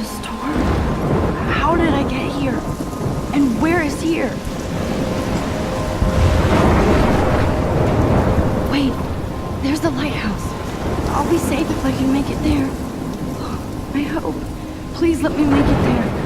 a storm? How did I get here? And where is here? Wait, there's the lighthouse. I'll be safe if I can make it there. I hope. Please let me make it there.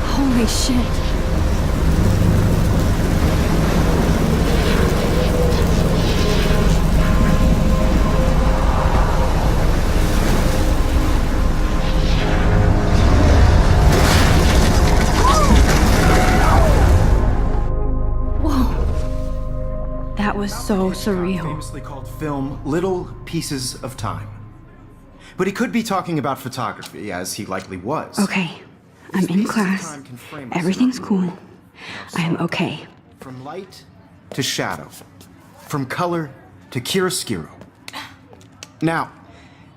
Holy shit. Whoa. That was so surreal. Famously called film Little Pieces of Time. But he could be talking about photography, as he likely was. Okay. I'm in class. Everything's cool. I am okay. From light to shadow. From color to chiaroscuro. Now,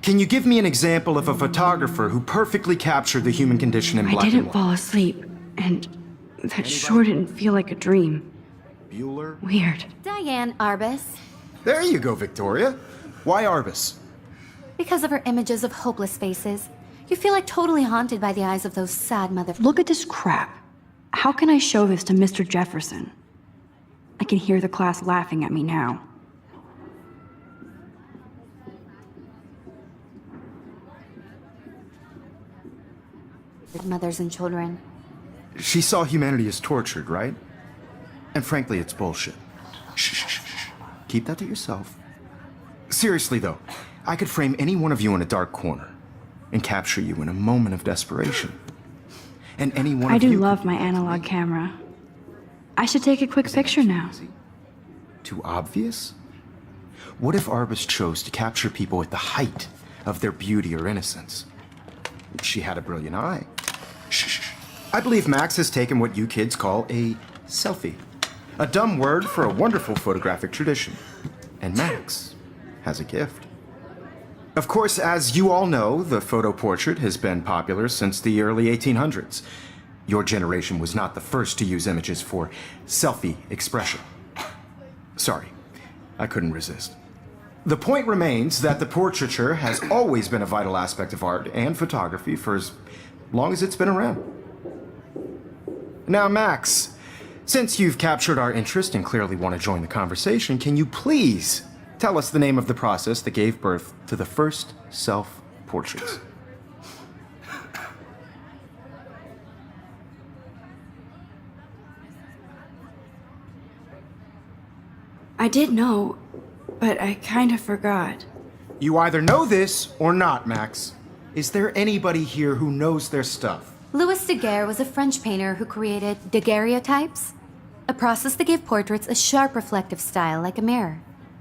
can you give me an example of a photographer who perfectly captured the human condition in black and white? I didn't fall asleep, and that sure didn't feel like a dream. Bueller? Weird. Diane Arbus. There you go, Victoria. Why Arbus? Because of her images of hopeless faces. You feel like totally haunted by the eyes of those sad Look at this crap. How can I show this to Mr. Jefferson? I can hear the class laughing at me now. mothers and children. She saw humanity as tortured, right? And frankly, it's bullshit. Shh, shh, shh, shh. Keep that to yourself. Seriously, though, I could frame any one of you in a dark corner and capture you in a moment of desperation. And any one I of you... do love my analog camera. I should take a quick picture now. Too obvious? What if Arbus chose to capture people at the height of their beauty or innocence? She had a brilliant eye. Shh, shh, shh. I believe Max has taken what you kids call a selfie. A dumb word for a wonderful photographic tradition. And Max has a gift. Of course, as you all know, the photo portrait has been popular since the early 1800s. Your generation was not the first to use images for selfie expression. Sorry, I couldn't resist. The point remains that the portraiture has always been a vital aspect of art and photography for as long as it's been around. Now, Max, since you've captured our interest and clearly want to join the conversation, can you please tell us the name of the process that gave birth to the first self-portraits? I did know, but I kind of forgot. You either know this or not, Max. Is there anybody here who knows their stuff? Louis Daguerre was a French painter who created daguerreotypes, a process that gave portraits a sharp reflective style like a mirror.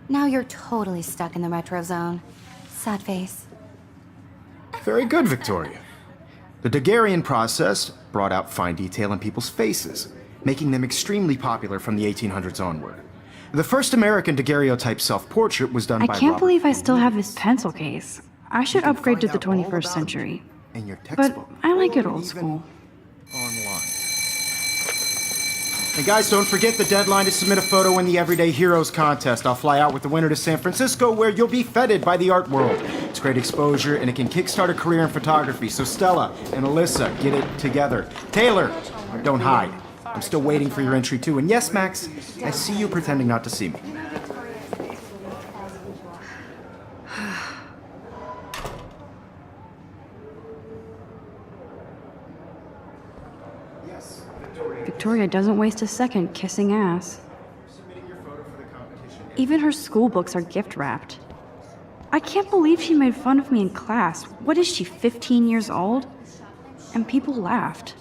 Now you're totally stuck in the retro zone. Sad face. Very good, Victoria. The Daguerrean process brought out fine detail in people's faces, making them extremely popular from the 1800s onward. The first American daguerreotype self-portrait was done by I can't Robert believe I still have this pencil case. I should upgrade to the 21st century. in your But textbook. I like it or old even school. Online. And guys, don't forget the deadline to submit a photo in the Everyday Heroes contest. I'll fly out with the winner to San Francisco, where you'll be feted by the art world. It's great exposure, and it can kickstart a career in photography. So Stella and Alyssa, get it together. Taylor, don't hide. I'm still waiting for your entry too. And yes, Max, I see you pretending not to see me. Victoria doesn't waste a second kissing ass. Even her school books are gift wrapped. I can't believe she made fun of me in class. What is she, 15 years old? And people laughed.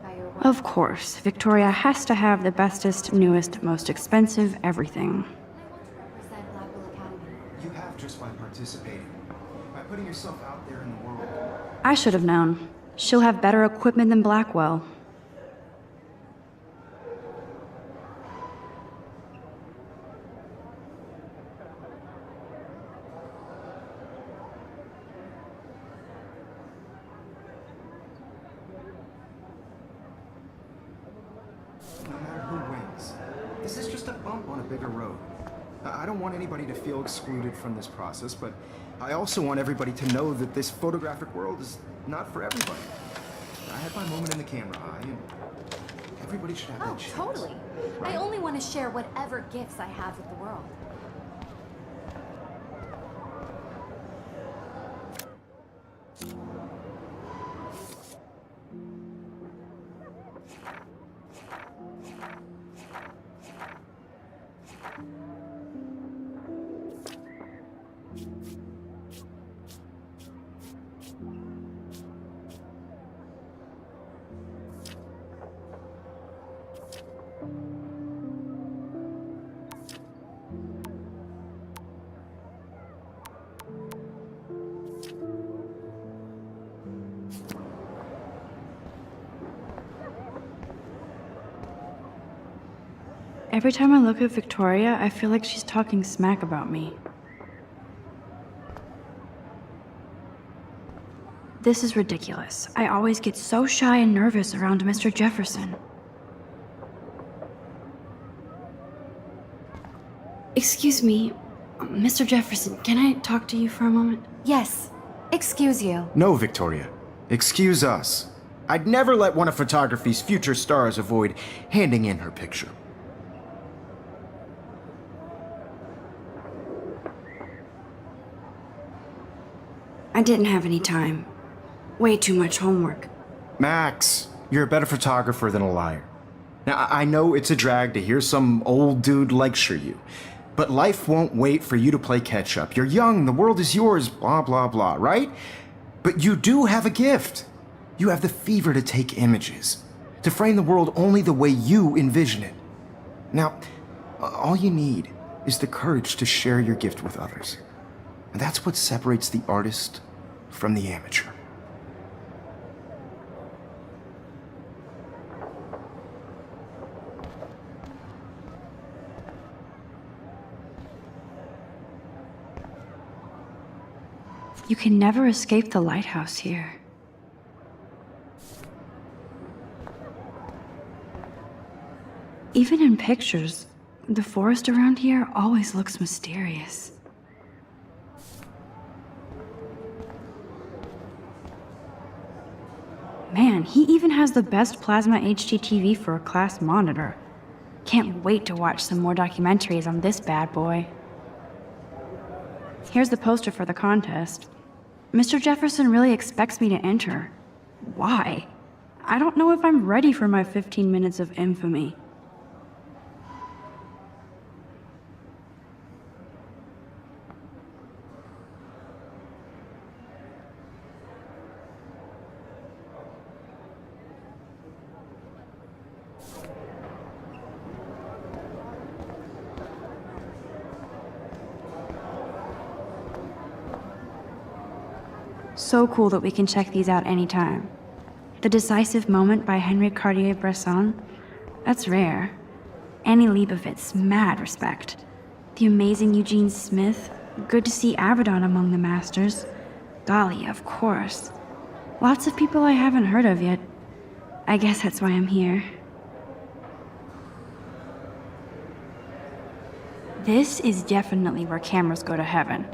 By your work. Of course, Victoria has to have the bestest, newest, most expensive everything. I want to represent Blackwell Academy. You have just by participating, by putting yourself out there in the world. I should have known. She'll have better equipment than Blackwell. No matter who wins, this is just a bump on a bigger road. I don't want anybody to feel excluded from this process, but I also want everybody to know that this photographic world is not for everybody. I had my moment in the camera eye, and everybody should have Oh, that chance. totally. I only want to share whatever gifts I have with the world. Every time I look at Victoria, I feel like she's talking smack about me. This is ridiculous. I always get so shy and nervous around Mr. Jefferson. Excuse me, Mr. Jefferson, can I talk to you for a moment? Yes. Excuse you. No, Victoria. Excuse us. I'd never let one of photography's future stars avoid handing in her picture. I didn't have any time. Way too much homework. Max, you're a better photographer than a liar. Now, I know it's a drag to hear some old dude lecture you, but life won't wait for you to play catch up. You're young, the world is yours, blah, blah, blah, right? But you do have a gift. You have the fever to take images, to frame the world only the way you envision it. Now, all you need is the courage to share your gift with others. And that's what separates the artist from the amateur. You can never escape the lighthouse here. Even in pictures, the forest around here always looks mysterious. Man, he even has the best plasma HDTV for a class monitor. Can't wait to watch some more documentaries on this bad boy. Here's the poster for the contest. Mr. Jefferson really expects me to enter. Why? I don't know if I'm ready for my 15 minutes of infamy. So cool that we can check these out anytime. The Decisive Moment by Henry Cartier-Bresson? That's rare. Annie Leibovitz, mad respect. The amazing Eugene Smith? Good to see Avedon among the masters. Dahlia, of course. Lots of people I haven't heard of yet. I guess that's why I'm here. This is definitely where cameras go to heaven.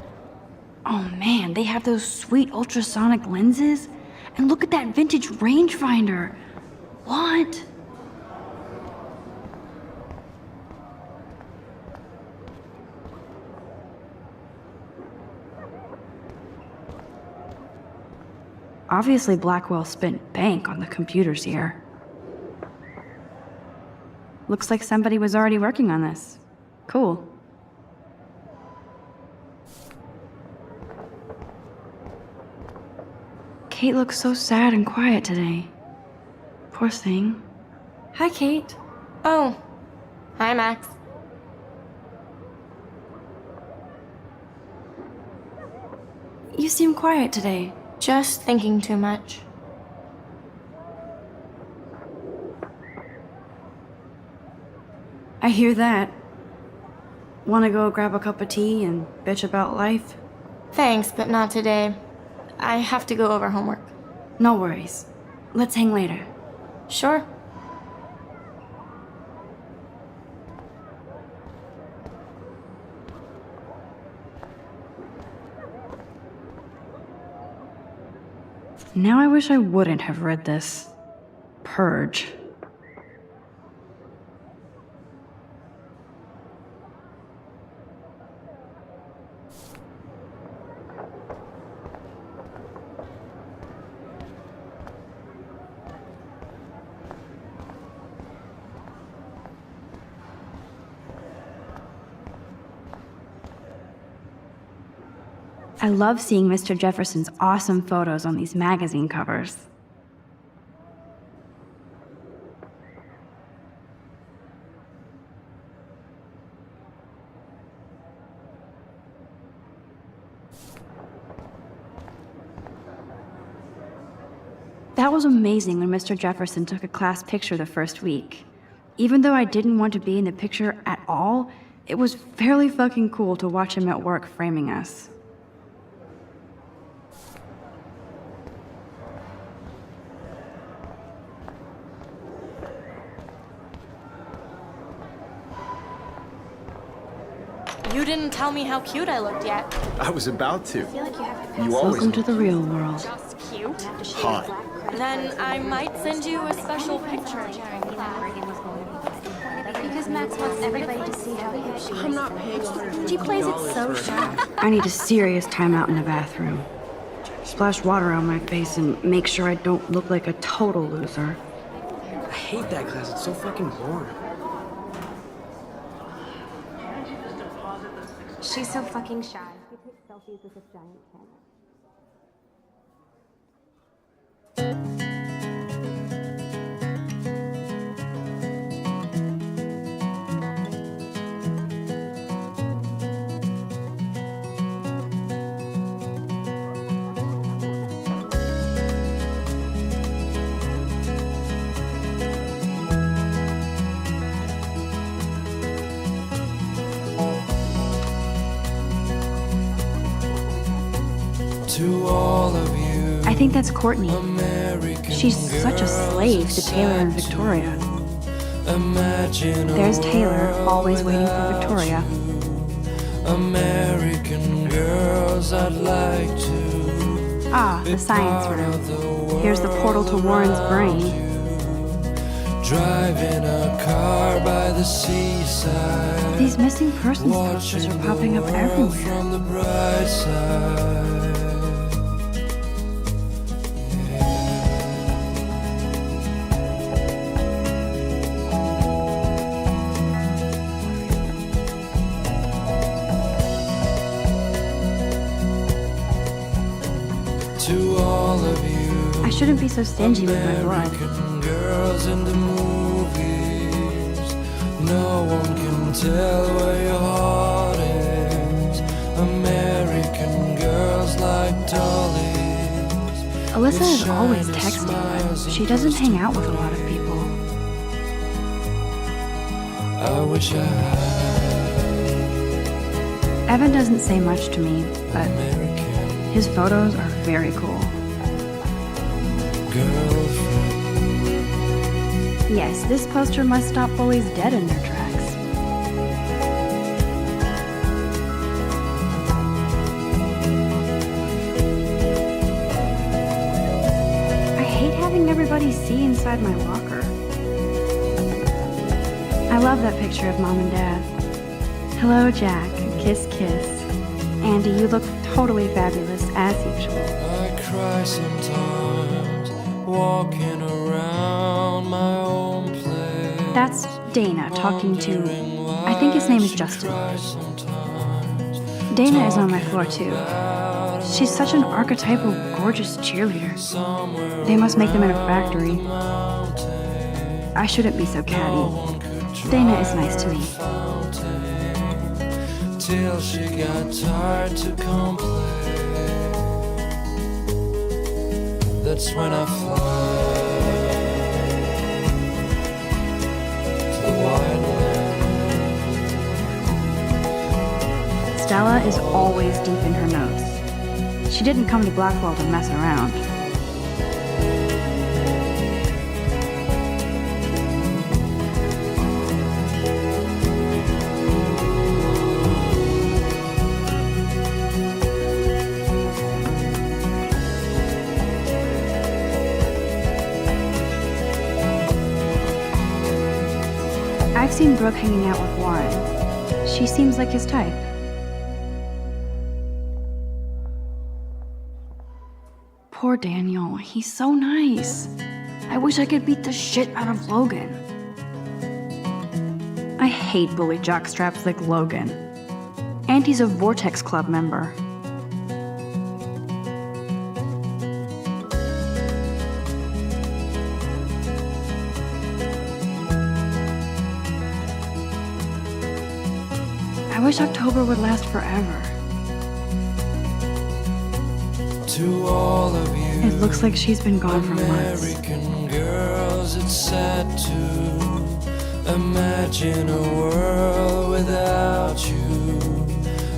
Oh man, they have those sweet ultrasonic lenses. And look at that vintage rangefinder. What? Obviously, Blackwell spent bank on the computers here. Looks like somebody was already working on this. Cool. Kate looks so sad and quiet today. Poor thing. Hi, Kate. Oh. Hi, Max. You seem quiet today. Just thinking too much. I hear that. Wanna go grab a cup of tea and bitch about life? Thanks, but not today. I have to go over homework. No worries. Let's hang later. Sure. Now I wish I wouldn't have read this. Purge. I love seeing Mr. Jefferson's awesome photos on these magazine covers. That was amazing when Mr. Jefferson took a class picture the first week. Even though I didn't want to be in the picture at all, it was fairly fucking cool to watch him at work framing us. You didn't tell me how cute I looked yet. I was about to. You always Welcome to the real world. Just cute. hot. Then I might send you a special picture. Because Max wants everybody to see how hip she is. I'm not paying $150. She plays it so sharp. I need a serious timeout in the bathroom. Splash water on my face and make sure I don't look like a total loser. I hate that class. It's so fucking boring. She's so fucking shy. She takes selfies with this giant camera. To all of you, I think that's Courtney. American She's such a slave to Taylor and Victoria. Imagine There's a Taylor, world always waiting for without Victoria. you. American girls, I'd like to Ah, be the science part of the room. Here's the world portal to Warren's without brain. you. Driving a car by the seaside. These missing persons posters are popping up everywhere. From the bright side. To all of you, I shouldn't be so stingy with my blood. American girls in the movies, no one can tell where your heart is. American girls like dollies. Alyssa is always texting, but she doesn't hang out with a lot of people. I wish I had Evan doesn't say much to me, but American his photos are very cool. girlfriend. Yes, this poster must stop bullies dead in their tracks. I hate having everybody see inside my locker. I love that picture of Mom and Dad. Hello, Jack. Kiss, kiss. Andy, you look totally fabulous, as usual. I cry sometimes, walking around my own place. That's Dana talking to, I think his name is Justin. Dana is on my floor too. She's such an archetypal, gorgeous cheerleader. They must make them in a factory. I shouldn't be so catty. Dana is nice to me. Till she got tired to complain. That's when I fly to the wildland. Stella is always deep in her notes. She didn't come to Blackwell to mess around. I've seen Brooke hanging out with Warren. She seems like his type. Poor Daniel, he's so nice. I wish I could beat the shit out of Logan. I hate bully jockstraps like Logan. And he's a Vortex Club member. I wish October would last forever. To all of you It looks like she's been gone for months. American girls, it's sad to imagine a world without you.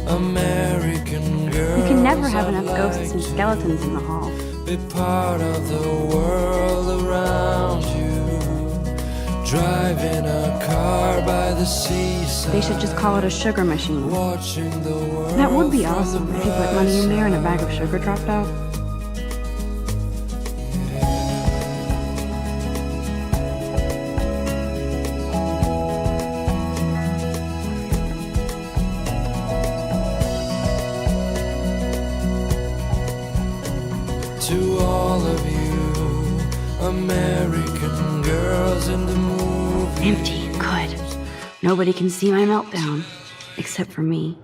American girls, You can never have enough I'd ghosts like and to skeletons in the hall. be part of the world around you. Driving a car by the seaside. They should just call it a sugar machine. Watching the world That would be from awesome the if you put money in there and a bright bag of sugar dropped out. To all of you American girls in the movie. Empty, good. Nobody can see my meltdown, except for me.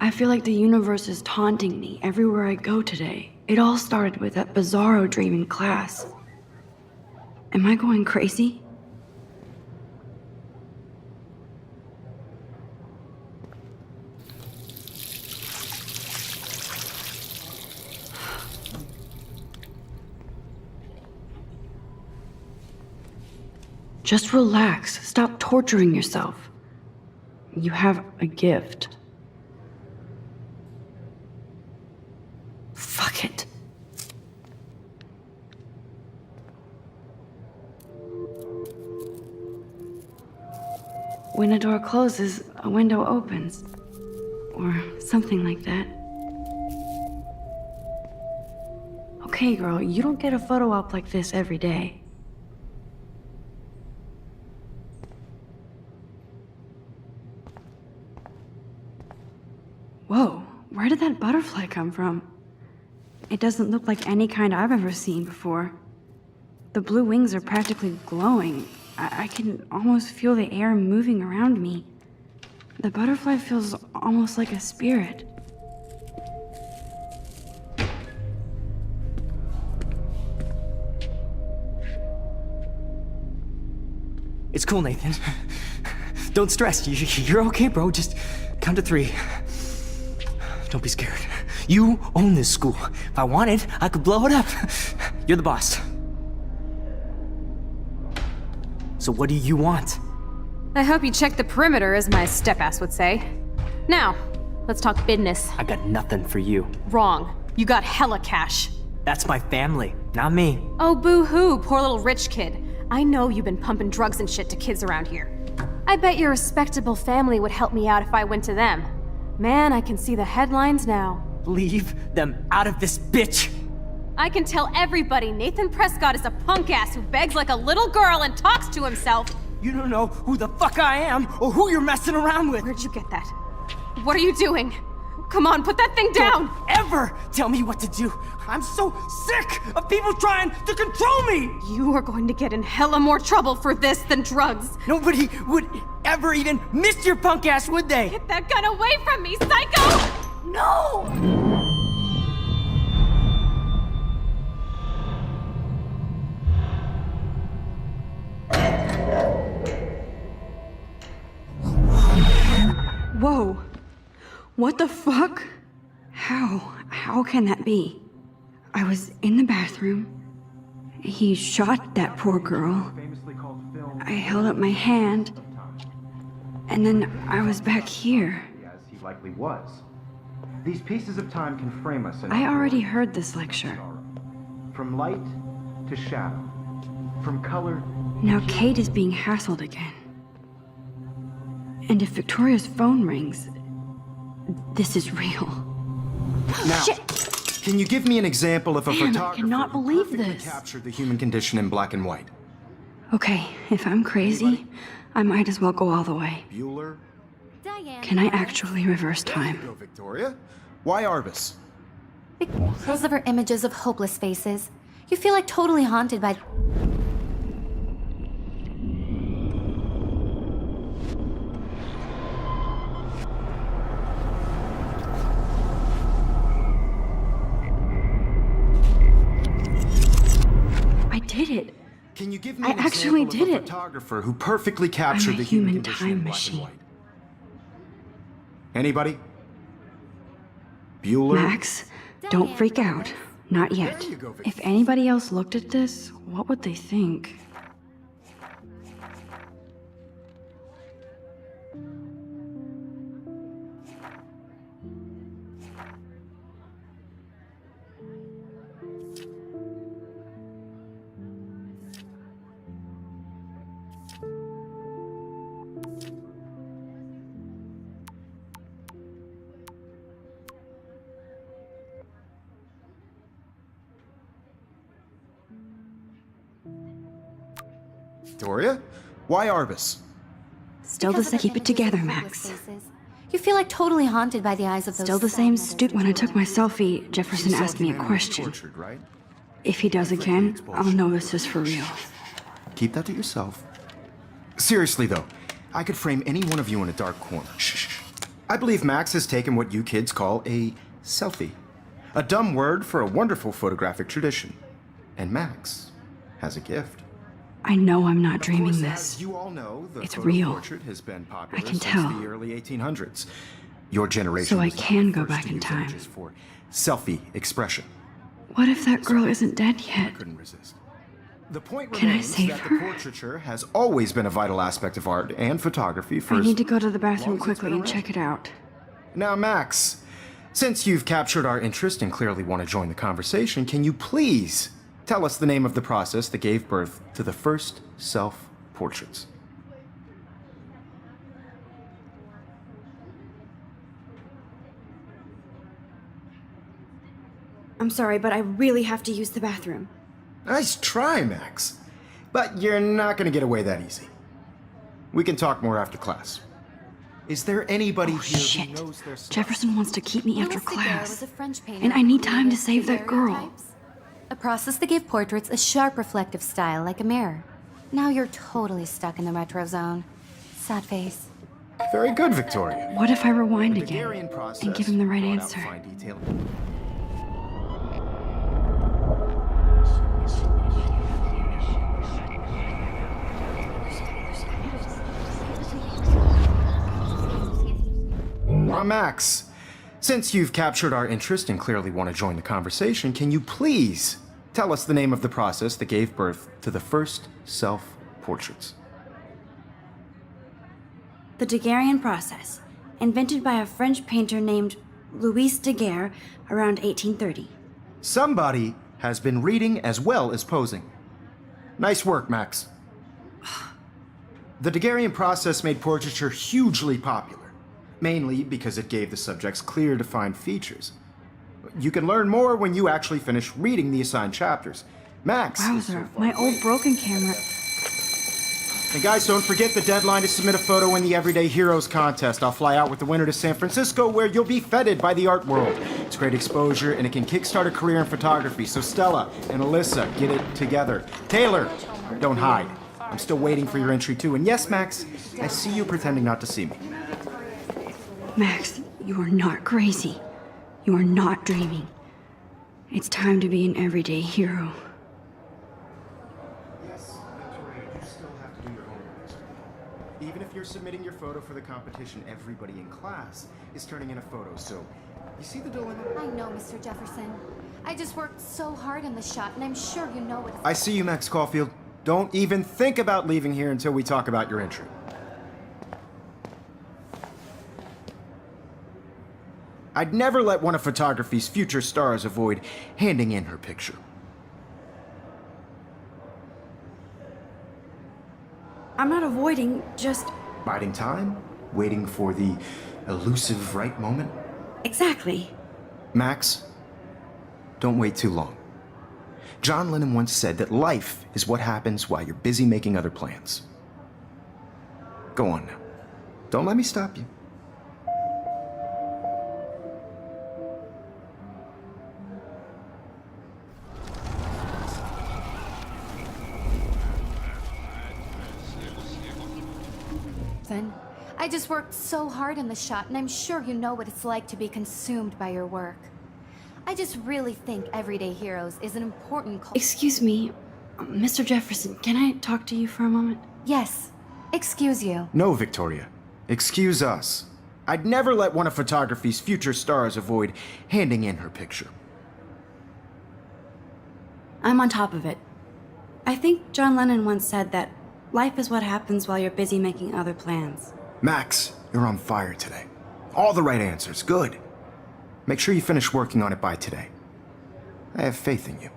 I feel like the universe is taunting me everywhere I go today. It all started with that bizarro dream in class. Am I going crazy? Just relax. Stop torturing yourself. You have a gift. Fuck it. When a door closes, a window opens. Or something like that. Okay, girl, you don't get a photo op like this every day. Whoa, where did that butterfly come from? It doesn't look like any kind I've ever seen before. The blue wings are practically glowing. I can almost feel the air moving around me. The butterfly feels almost like a spirit. It's cool, Nathan. Don't stress. You're okay, bro. Just count to 3. Don't be scared. You own this school. If I wanted, I could blow it up. You're the boss. So what do you want? I hope you checked the perimeter, as my step-ass would say. Now, let's talk business. I got nothing for you. Wrong. You got hella cash. That's my family, not me. Oh, boo-hoo, poor little rich kid. I know you've been pumping drugs and shit to kids around here. I bet your respectable family would help me out if I went to them. Man, I can see the headlines now. Leave them out of this bitch! I can tell everybody Nathan Prescott is a punk ass who begs like a little girl and talks to himself. You don't know who the fuck I am or who you're messing around with. Where'd you get that? What are you doing? Come on, put that thing down! Don't ever tell me what to do. I'm so sick of people trying to control me. You are going to get in hella more trouble for this than drugs. Nobody would ever even miss your punk ass, would they? Get that gun away from me, psycho! No! Whoa. What the fuck? How can that be? I was in the bathroom. He shot that poor girl. I held up my hand. And then I was back here. As he likely was. These pieces of time can frame us in I already heard this lecture. from light to shadow, from color. Now Kate is being hassled again. And if Victoria's phone rings, this is real. Now, Shit! can you give me an example of a Man, I photographer cannot who believe perfectly this. captured the human condition in black and white? Okay, if I'm crazy, I might as well go all the way. Bueller? Diane. Can I actually reverse time? Go, Victoria. Why Arbus? Because of her images of hopeless faces, you feel like totally haunted by. I did it. Can you give me I an actually example did of a it. photographer who perfectly captured I'm a the human human condition time in black machine. and white? Anybody? Bueller? Max, don't freak out. Not yet. There you go, Vic. If anybody else looked at this, what would they think? Victoria? Why Arbus? Still Because the of same. her Keep it images of together, hopeless Max. faces, you feel like totally haunted by the eyes of those. Still the sad same mothers stoop when I took my selfie. Jefferson You saw asked me a humanity question. tortured, right? If he does again, I'll know this is for real. Keep that to yourself. Seriously, though, I could frame any one of you in a dark corner. Shh. I believe Max has taken what you kids call a selfie. A dumb word for a wonderful photographic tradition. And Max has a gift. I know I'm not Of dreaming course, this. as you all know, the It's photo real. portrait has been popular I can since tell. the early 1800s. Your generation So I was the can go first back to in use time. images for selfie expression. What if that girl isn't dead yet? Couldn't resist. The point Can I remains save that her? the portraiture has always been a vital aspect of art and photography for I as need to go to the bathroom long as it's quickly been and around. check it out. Now, Max, since you've captured our interest and clearly want to join the conversation, can you please tell us the name of the process that gave birth to the first self-portraits? I'm sorry, but I really have to use the bathroom. Nice try, Max. But you're not going to get away that easy. We can talk more after class. Is there anybody Oh, here shit. who knows their stuff? Jefferson wants to keep me after Louis Daguerre class. was a French painter And I need who time to created save that girl. daguerreotypes, a process that gave portraits a sharp reflective style like a mirror. Now you're totally stuck in the retro zone. Sad face. Very good, Victoria. What if I rewind The again Daguerrean process and give him the right brought out answer? fine detail. Max, since you've captured our interest and clearly want to join the conversation, can you please tell us the name of the process that gave birth to the first self-portraits? The Daguerrean process, invented by a French painter named Louis Daguerre around 1830. Somebody has been reading as well as posing. Nice work, Max. The Daguerrean process made portraiture hugely popular, mainly because it gave the subjects clear, defined features. You can learn more when you actually finish reading the assigned chapters. Max. is so Wowzer, far my away. old broken camera. And guys, don't forget the deadline to submit a photo in the Everyday Heroes contest. I'll fly out with the winner to San Francisco, where you'll be feted by the art world. It's great exposure, and it can kickstart a career in photography. So Stella and Alyssa, get it together. Taylor, don't hide. I'm still waiting for your entry too. And yes, Max, I see you pretending not to see me. Max, you are not crazy. You are not dreaming. It's time to be an everyday hero. Yes, Victoria, you still have to do your homework. Even if you're submitting your photo for the competition, everybody in class is turning in a photo. So, you see the dilemma? I know, Mr. Jefferson. I just worked so hard on the shot, and I'm sure you know what it's... I see you, Max Caulfield. Don't even think about leaving here until we talk about your entry. I'd never let one of photography's future stars avoid handing in her picture. I'm not avoiding, just... Biding time? Waiting for the elusive right moment? Exactly. Max, don't wait too long. John Lennon once said that life is what happens while you're busy making other plans. Go on now. Don't let me stop you. I just worked so hard on the shot, and I'm sure you know what it's like to be consumed by your work. I just really think Everyday Heroes is an important Excuse me, Mr. Jefferson, can I talk to you for a moment? Yes. Excuse you. No, Victoria. Excuse us. I'd never let one of photography's future stars avoid handing in her picture. I'm on top of it. I think John Lennon once said that life is what happens while you're busy making other plans. Max, you're on fire today. All the right answers. Good. Make sure you finish working on it by today. I have faith in you.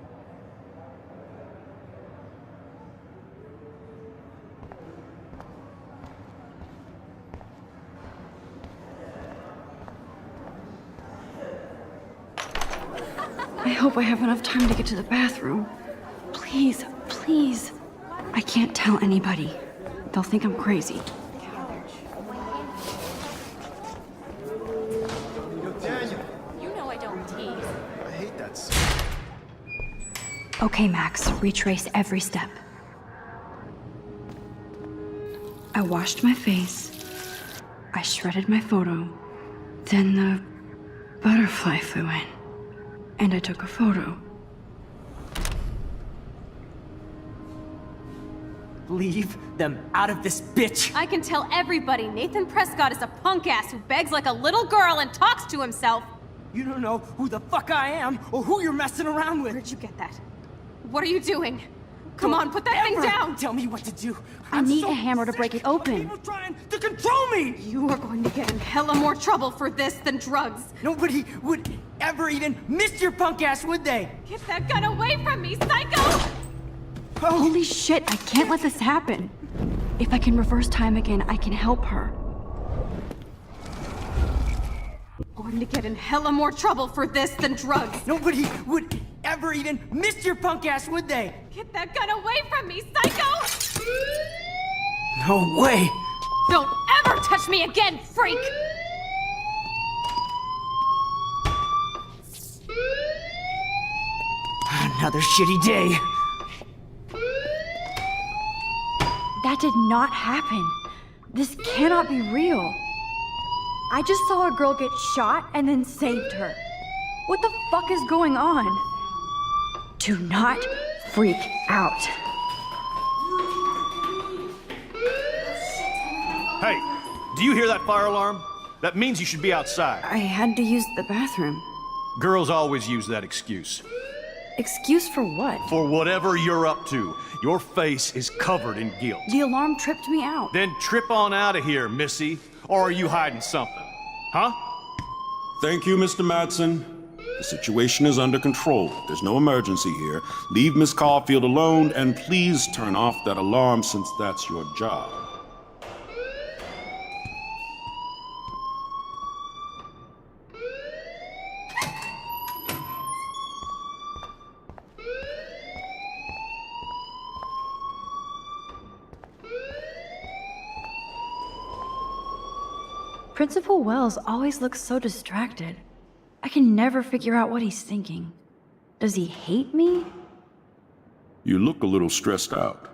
I hope I have enough time to get to the bathroom. Please, please. I can't tell anybody. They'll think I'm crazy. Okay, Max, retrace every step. I washed my face. I shredded my photo. Then the butterfly flew in. And I took a photo. Leave them out of this bitch! I can tell everybody Nathan Prescott is a punk ass who begs like a little girl and talks to himself. You don't know who the fuck I am or who you're messing around with. Where'd you get that? What are you doing? Come Don't on, put that thing ever down! Tell me what to do. I need a hammer to break it open. People trying to control me! You are going to get in hella more trouble for this than drugs. Nobody would ever even miss your punk ass, would they? Get that gun away from me, psycho! Holy shit, I can't let this happen. If I can reverse time again, I can help her. Going to get in hella more trouble for this than drugs. Nobody would ever even miss your punk ass, would they? Get that gun away from me, psycho! No way! Don't ever touch me again, freak! Another shitty day. That did not happen. This cannot be real. I just saw a girl get shot and then saved her. What the fuck is going on? Do not freak out. Hey, do you hear that fire alarm? That means you should be outside. I had to use the bathroom. Girls always use that excuse. Excuse for what? For whatever you're up to, your face is covered in guilt. The alarm tripped me out. Then trip on out of here, Missy. Or are you hiding something? Huh? Thank you, Mr. Madsen. The situation is under control. There's no emergency here. Leave Miss Caulfield alone, and please turn off that alarm since that's your job. Principal Wells always looks so distracted. I can never figure out what he's thinking. Does he hate me? You look a little stressed out.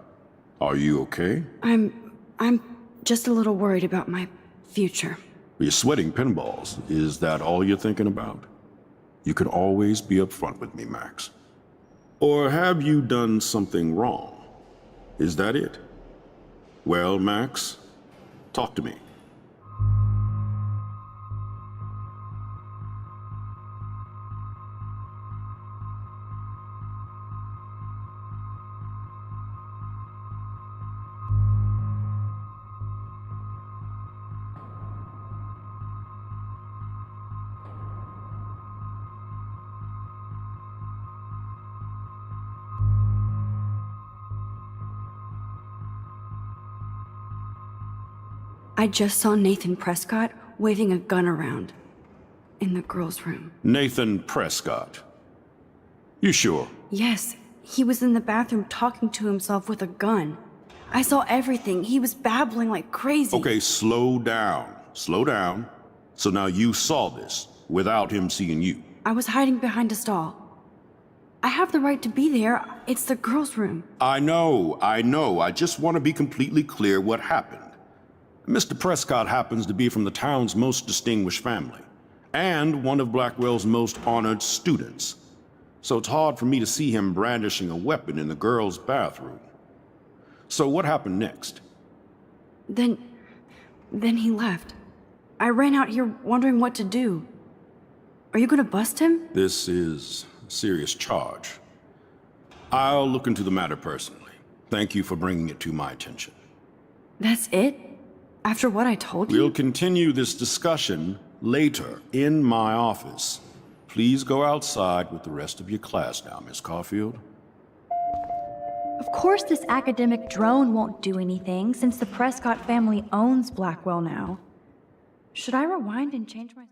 Are you okay? I'm just a little worried about my future. You're sweating pinballs. Is that all you're thinking about? You can always be upfront with me, Max. Or have you done something wrong? Is that it? Well, Max, talk to me. I just saw Nathan Prescott waving a gun around in the girls' room. Nathan Prescott. You sure? Yes, he was in the bathroom talking to himself with a gun. I saw everything. He was babbling like crazy. Okay, slow down. Slow down. So now you saw this without him seeing you. I was hiding behind a stall. I have the right to be there. It's the girls' room. I know. I just want to be completely clear what happened. Mr. Prescott happens to be from the town's most distinguished family, and one of Blackwell's most honored students. So it's hard for me to see him brandishing a weapon in the girls' bathroom. So what happened next? Then he left. I ran out here wondering what to do. Are you gonna bust him? This is a serious charge. I'll look into the matter personally. Thank you for bringing it to my attention. That's it? After what I told you? We'll continue this discussion later in my office. Please go outside with the rest of your class now, Miss Caulfield. Of course this academic drone won't do anything since the Prescott family owns Blackwell now. Should I rewind and change my...